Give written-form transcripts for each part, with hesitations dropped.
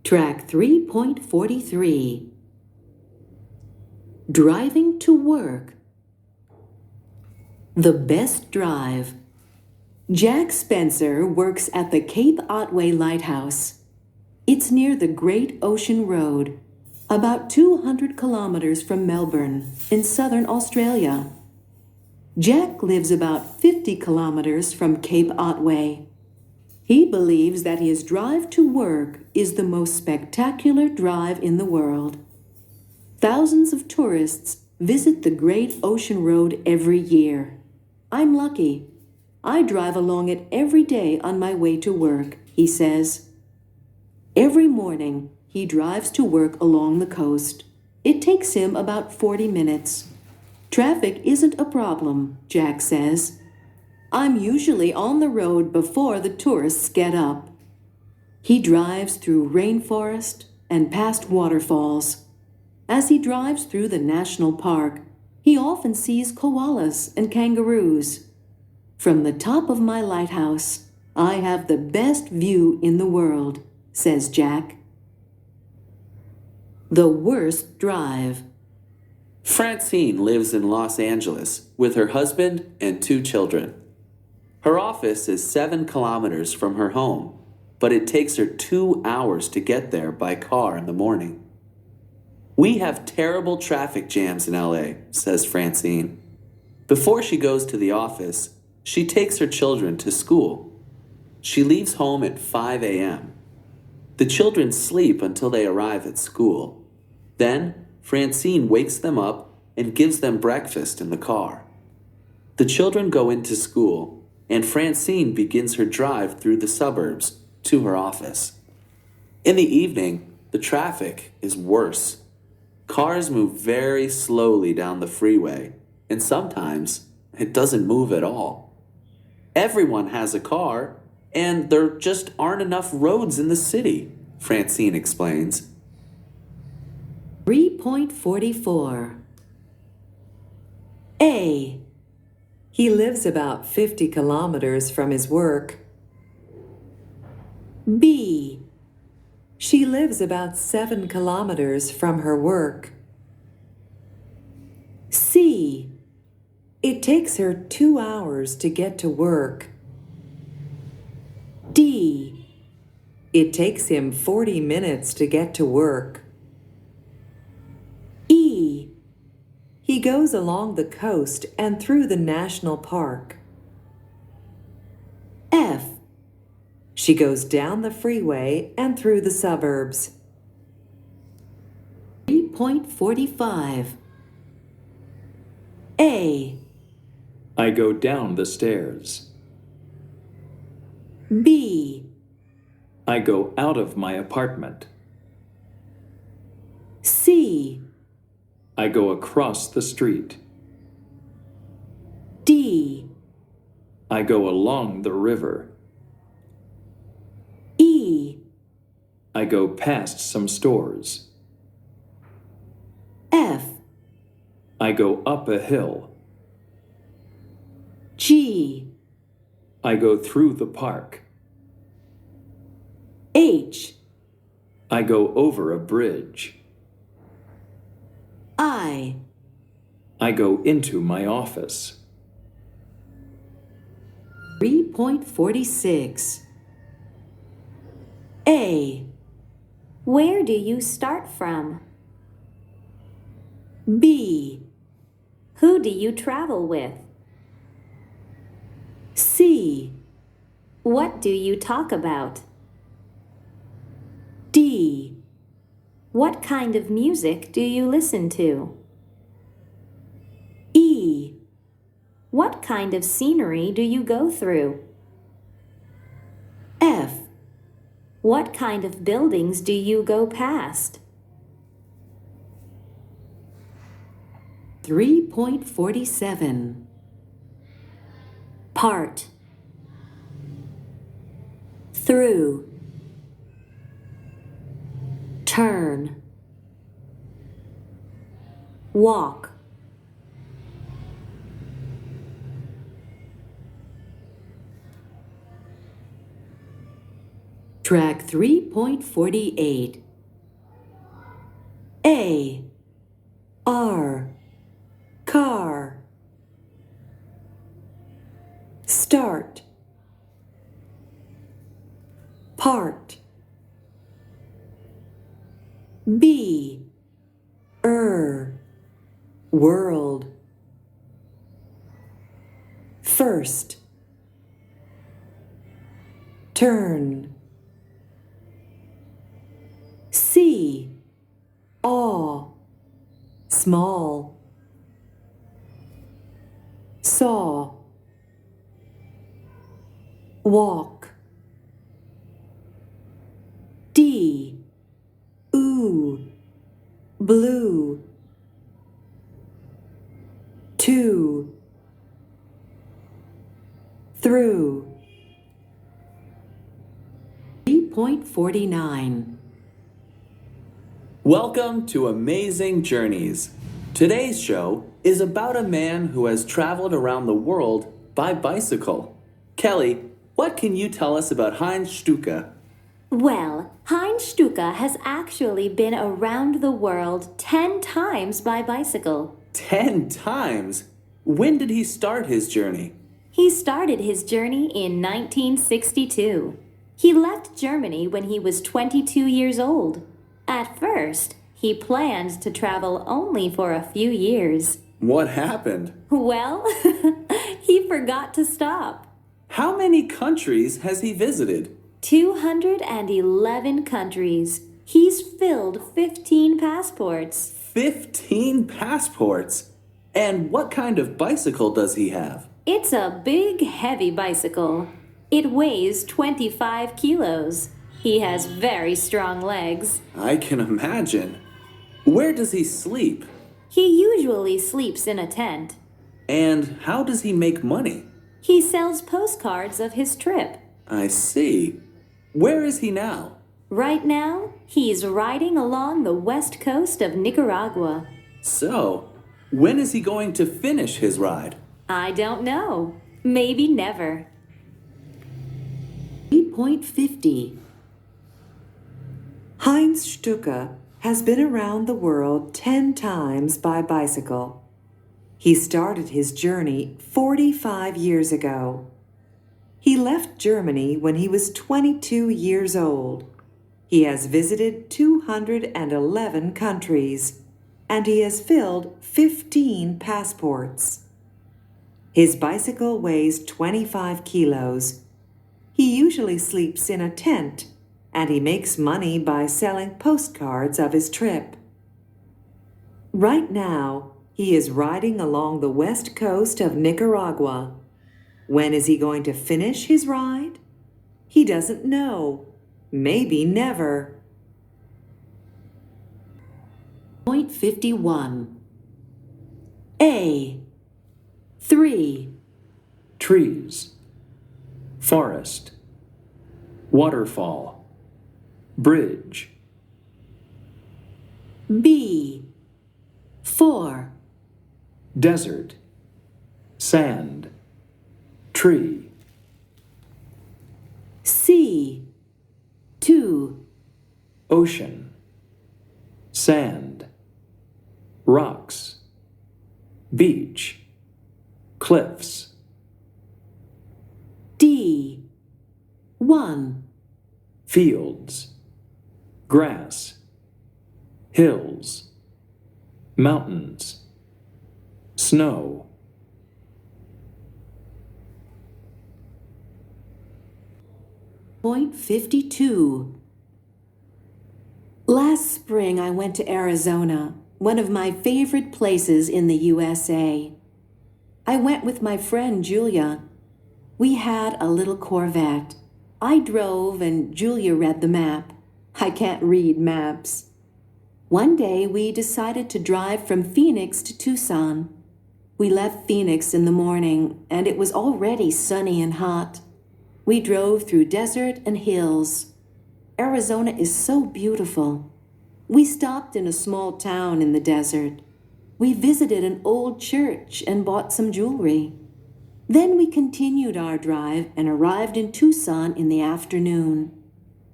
Track 3.43. Driving to work. The best drive. Jack Spencer works at the Cape Otway Lighthouse. It's near the Great Ocean Road, about 200 kilometers from Melbourne, in southern Australia. Jack lives about 50 kilometers from Cape Otway. He believes that his drive to work is the most spectacular drive in the world. Thousands of tourists visit the Great Ocean Road every year. I'm lucky. I drive along it every day on my way to work, he says. Every morning, he drives to work along the coast. It takes him about 40 minutes. Traffic isn't a problem, Jack says. I'm usually on the road before the tourists get up. He drives through rainforest and past waterfalls. As he drives through the national park, he often sees koalas and kangaroos. From the top of my lighthouse, I have the best view in the world, says Jack. The worst drive. Francine lives in Los Angeles with her husband and 2 children. Her office is 7 kilometers from her home, but it takes her 2 hours to get there by car in the morning. We have terrible traffic jams in LA, says Francine. Before she goes to the office, she takes her children to school. She leaves home at 5 a.m. The children sleep until they arrive at school. Then, Francine wakes them up and gives them breakfast in the car. The children go into school, and Francine begins her drive through the suburbs to her office. In the evening, the traffic is worse. Cars move very slowly down the freeway, and sometimes it doesn't move at all. Everyone has a car, and there just aren't enough roads in the city, Francine explains. 3.44. A. He lives about 50 kilometers from his work. B. She lives about 7 kilometers from her work. C. It takes her 2 hours to get to work. D. It takes him 40 minutes to get to work. E. He goes along the coast and through the national park. F. She goes down the freeway and through the suburbs. 3.45. A. I go down the stairs. B. I go out of my apartment. C. I go across the street. D. I go along the river. E. I go past some stores. F. I go up a hill. G. I go through the park. H. I go over a bridge. I. I go into my office. 3.46. A. Where do you start from? B. Who do you travel with? C. What do you talk about? D. What kind of music do you listen to? E. What kind of scenery do you go through? F. What kind of buildings do you go past? 3.47. Part. Through. Turn. Walk. Track 3.48. A. R. Car. Start. Part. B. World. First. Turn. C. Aw. Small. Saw. Walk. D. Ooh. Blue. To. Through. 3.49. Welcome to Amazing Journeys. Today's show is about a man who has traveled around the world by bicycle. Kelly, what can you tell us about Heinz Stucke? Well, Heinz Stucke has actually been around the world 10 times by bicycle. 10 times? When did he start his journey? He started his journey in 1962. He left Germany when he was 22 years old. At first, he planned to travel only for a few years. What happened? Well, he forgot to stop. How many countries has he visited? 211 countries. He's filled 15 passports. 15 passports? And what kind of bicycle does he have? It's a big, heavy bicycle. It weighs 25 kilos. He has very strong legs. I can imagine. Where does he sleep? He usually sleeps in a tent. And how does he make money? He sells postcards of his trip. I see. Where is he now? Right now, he's riding along the west coast of Nicaragua. So, when is he going to finish his ride? I don't know. Maybe never. 3.50. Heinz Stucke has been around the world 10 times by bicycle. He started his journey 45 years ago. He left Germany when he was 22 years old. He has visited 211 countries, and he has filled 15 passports. His bicycle weighs 25 kilos. He usually sleeps in a tent, and he makes money by selling postcards of his trip. Right now, he is riding along the west coast of Nicaragua. When is he going to finish his ride? He doesn't know. Maybe never. 51. A. 3. Trees. Forest. Waterfall. Bridge. B. 4. Desert. Sand. Tree. C. 2. Ocean. Sand. Rocks. Beach. Cliffs. D. 1. Fields. Grass. Hills. Mountains. Snow. Point 52. Last spring I went to Arizona, one of my favorite places in the USA. I went with my friend Julia. We had a little Corvette. I drove and Julia read the map. I can't read maps. One day we decided to drive from Phoenix to Tucson. We left Phoenix in the morning and it was already sunny and hot. We drove through desert and hills. Arizona is so beautiful. We stopped in a small town in the desert. We visited an old church and bought some jewelry. Then we continued our drive and arrived in Tucson in the afternoon.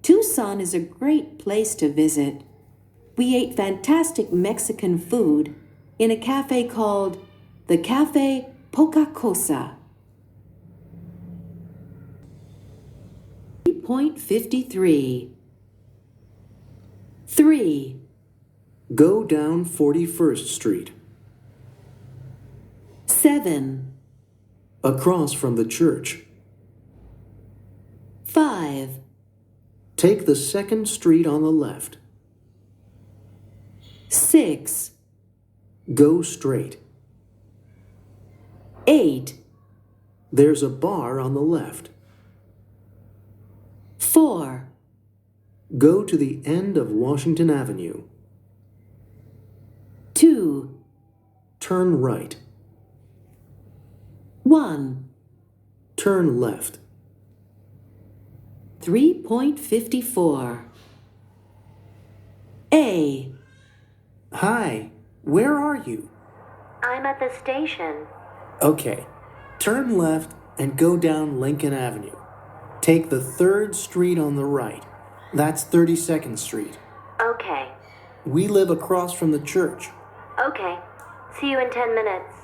Tucson is a great place to visit. We ate fantastic Mexican food in a cafe called the Cafe Poca Cosa. 3.53. 3. Go down 41st Street. 7. Across from the church. 5. Take the 2nd Street on the left. 6. Go straight. 8. There's a bar on the left. 4. Go to the end of Washington Avenue. 2. Turn right. 1. Turn left. 3.54. A. Hi, where are you? I'm at the station. Okay, turn left and go down Lincoln Avenue. Take the 3rd Street on the right. That's 32nd Street. Okay. We live across from the church. Okay. See you in 10 minutes.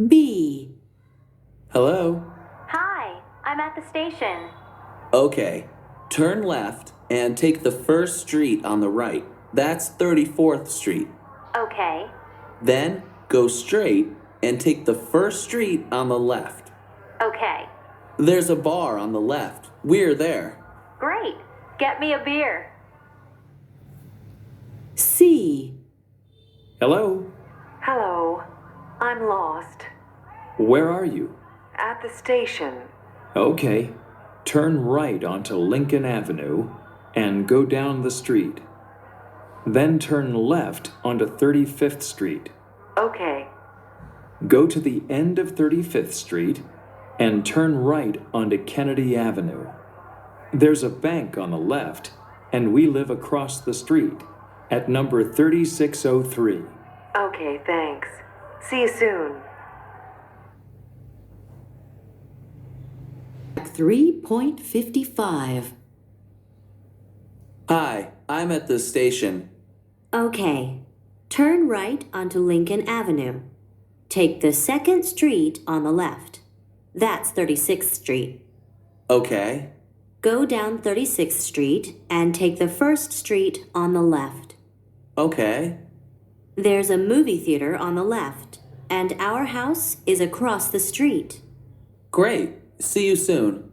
B. Hello? Hi, I'm at the station. Okay. Turn left and take the 1st street on the right. That's 34th Street. Okay. Then go straight and take the 1st street on the left. Okay. There's a bar on the left. We're there. Great. Get me a beer. C. Hello? Hello, I'm lost. Where are you? At the station. Okay. Turn right onto Lincoln Avenue and go down the street. Then turn left onto 35th Street. Okay. Go to the end of 35th Street and turn right onto Kennedy Avenue. There's a bank on the left, and we live across the street at number 3603. Okay, thanks. See you soon. 3.55. Hi, I'm at the station. Okay. Turn right onto Lincoln Avenue. Take the 2nd Street on the left. That's 36th Street. Okay. Go down 36th Street and take the 1st Street on the left. Okay. There's a movie theater on the left, and our house is across the street. Great. See you soon.